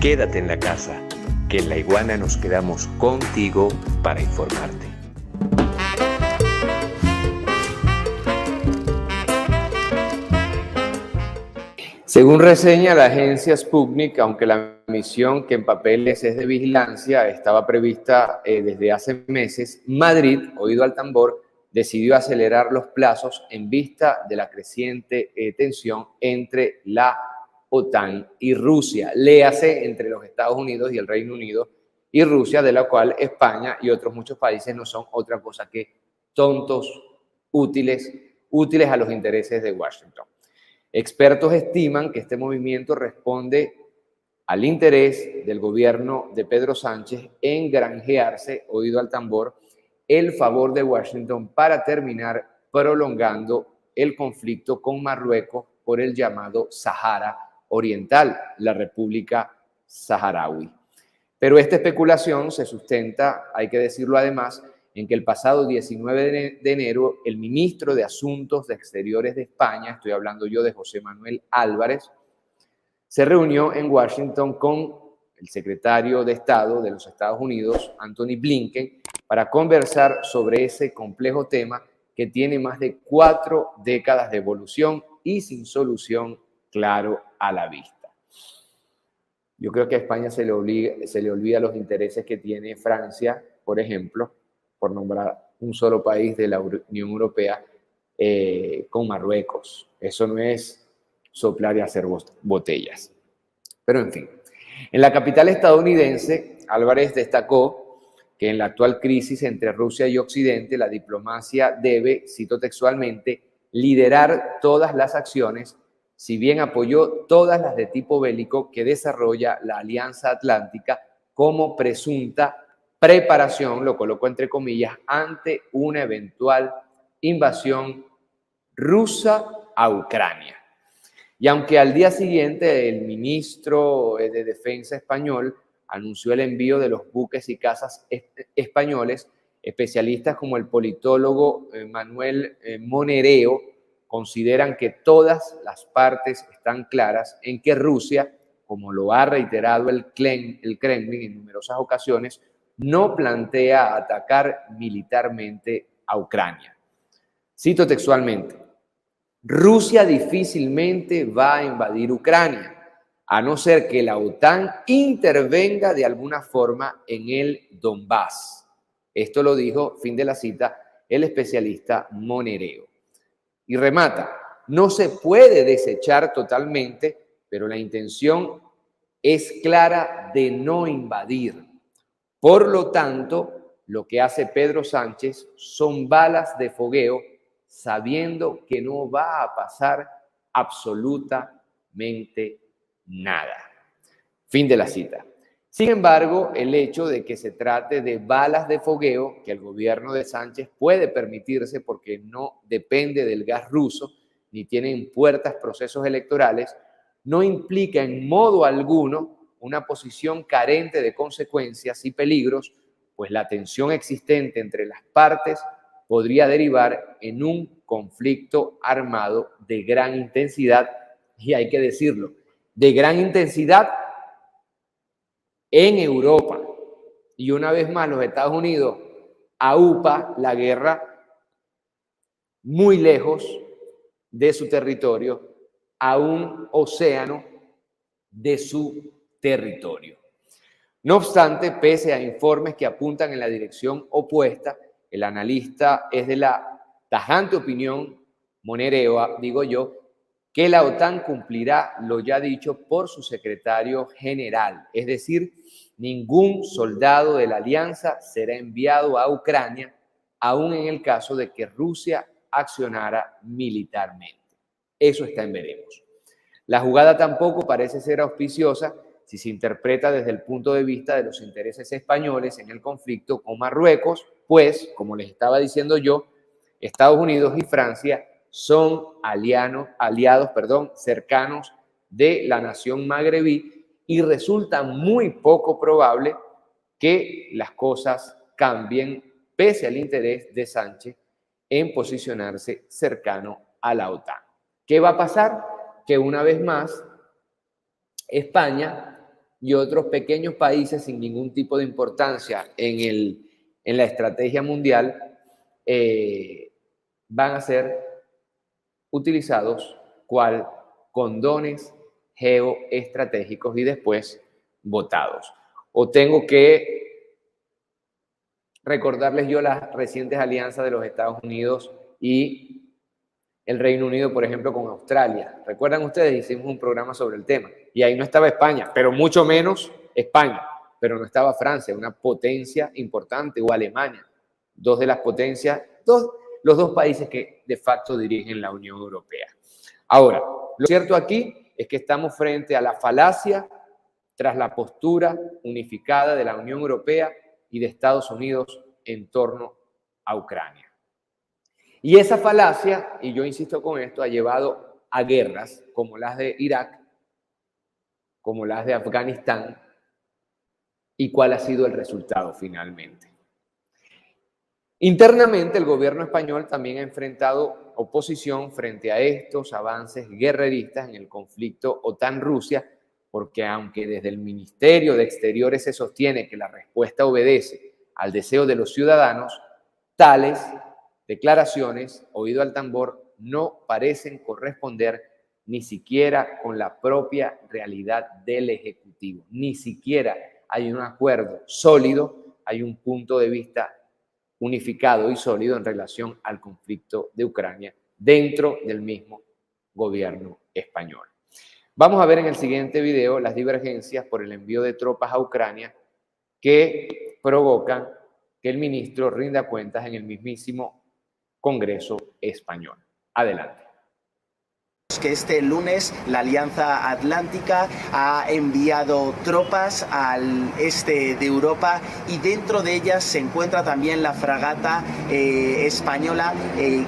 Quédate en la casa, que en La Iguana nos quedamos contigo para informarte. Según reseña la agencia Sputnik, aunque la misión, que en papeles es de vigilancia, estaba prevista desde hace meses, Madrid, oído al tambor, decidió acelerar los plazos en vista de la creciente tensión entre la OTAN y Rusia. Léase entre los Estados Unidos y el Reino Unido y Rusia, de la cual España y otros muchos países no son otra cosa que tontos útiles a los intereses de Washington. Expertos estiman que este movimiento responde al interés del gobierno de Pedro Sánchez en granjearse, oído al tambor, el favor de Washington para terminar prolongando el conflicto con Marruecos por el llamado Sahara Oriental, la República Saharaui. Pero esta especulación se sustenta, hay que decirlo además, en que el pasado 19 de enero el ministro de Asuntos Exteriores de España, estoy hablando yo de José Manuel Álvarez, se reunió en Washington con el secretario de Estado de los Estados Unidos, Anthony Blinken, para conversar sobre ese complejo tema que tiene más de 4 décadas de evolución y sin solución claro a la vista. Yo creo que a España se le olvida los intereses que tiene Francia, por ejemplo, por nombrar un solo país de la Unión Europea, con Marruecos. Eso no es soplar y hacer botellas. Pero en fin, en la capital estadounidense, Álvarez destacó que en la actual crisis entre Rusia y Occidente, la diplomacia debe, cito textualmente, liderar todas las acciones, si bien apoyó todas las de tipo bélico que desarrolla la Alianza Atlántica como presunta preparación, lo coloco entre comillas, ante una eventual invasión rusa a Ucrania. Y aunque al día siguiente el ministro de Defensa español anunció el envío de los buques y cazas españoles, especialistas como el politólogo Manuel Monereo consideran que todas las partes están claras en que Rusia, como lo ha reiterado el Kremlin en numerosas ocasiones, no plantea atacar militarmente a Ucrania. Cito textualmente: Rusia difícilmente va a invadir Ucrania, a no ser que la OTAN intervenga de alguna forma en el Donbass. Esto lo dijo, fin de la cita, el especialista Monereo. Y remata: no se puede desechar totalmente, pero la intención es clara de no invadir. Por lo tanto, lo que hace Pedro Sánchez son balas de fogueo, sabiendo que no va a pasar absolutamente nada. Fin de la cita. Sin embargo, el hecho de que se trate de balas de fogueo, que el gobierno de Sánchez puede permitirse porque no depende del gas ruso, ni tiene en puertas procesos electorales, no implica en modo alguno una posición carente de consecuencias y peligros, pues la tensión existente entre las partes podría derivar en un conflicto armado de gran intensidad, y hay que decirlo, de gran intensidad en Europa. Y una vez más, los Estados Unidos aupa la guerra muy lejos de su territorio, a un océano de su territorio. No obstante, pese a informes que apuntan en la dirección opuesta, el analista es de la tajante opinión, Monereo, digo yo, que la OTAN cumplirá lo ya dicho por su secretario general, es decir, ningún soldado de la alianza será enviado a Ucrania, aun en el caso de que Rusia accionara militarmente. Eso está en veremos. La jugada tampoco parece ser auspiciosa si se interpreta desde el punto de vista de los intereses españoles en el conflicto con Marruecos, pues, como les estaba diciendo yo, Estados Unidos y Francia son aliados cercanos de la nación magrebí, y resulta muy poco probable que las cosas cambien pese al interés de Sánchez en posicionarse cercano a la OTAN. ¿Qué va a pasar? Que una vez más España y otros pequeños países sin ningún tipo de importancia en la estrategia mundial van a ser utilizados cual condones geoestratégicos y después votados. O tengo que recordarles yo las recientes alianzas de los Estados Unidos y el Reino Unido, por ejemplo, con Australia. ¿Recuerdan ustedes? Hicimos un programa sobre el tema y ahí no estaba España, pero mucho menos España, pero no estaba Francia, una potencia importante, o Alemania, dos de las potencias, los dos países que de facto dirigen la Unión Europea. Ahora, lo cierto aquí es que estamos frente a la falacia tras la postura unificada de la Unión Europea y de Estados Unidos en torno a Ucrania. Y esa falacia, y yo insisto con esto, ha llevado a guerras como las de Irak, como las de Afganistán. ¿Y cuál ha sido el resultado finalmente? Internamente, el gobierno español también ha enfrentado oposición frente a estos avances guerreristas en el conflicto OTAN-Rusia, porque aunque desde el Ministerio de Exteriores se sostiene que la respuesta obedece al deseo de los ciudadanos, tales declaraciones, oído al tambor, no parecen corresponder ni siquiera con la propia realidad del Ejecutivo. Ni siquiera hay un acuerdo sólido, hay un punto de vista unificado y sólido en relación al conflicto de Ucrania dentro del mismo gobierno español. Vamos a ver en el siguiente video las divergencias por el envío de tropas a Ucrania que provocan que el ministro rinda cuentas en el mismísimo Congreso español. Adelante. Que este lunes la Alianza Atlántica ha enviado tropas al este de Europa y dentro de ellas se encuentra también la fragata española,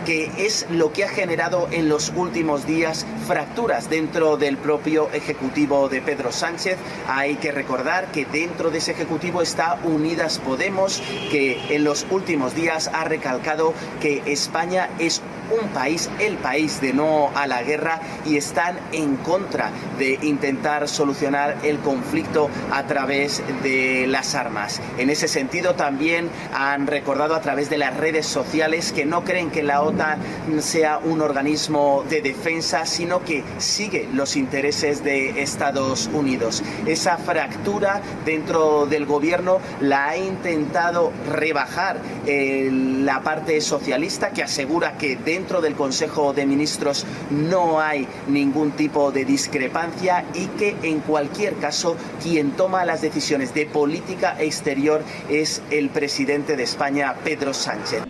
que es lo que ha generado en los últimos días fracturas dentro del propio Ejecutivo de Pedro Sánchez. Hay que recordar que dentro de ese Ejecutivo está Unidas Podemos, que en los últimos días ha recalcado que España es un país, el país de no a la guerra, y están en contra de intentar solucionar el conflicto a través de las armas. En ese sentido también han recordado a través de las redes sociales que no creen que la OTAN sea un organismo de defensa, sino que sigue los intereses de Estados Unidos. Esa fractura dentro del gobierno la ha intentado rebajar la parte socialista, que asegura que dentro del Consejo de Ministros no hay ningún tipo de discrepancia y que en cualquier caso quien toma las decisiones de política exterior es el presidente de España, Pedro Sánchez.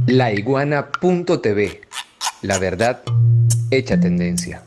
Laiguana.tv, la verdad hecha tendencia.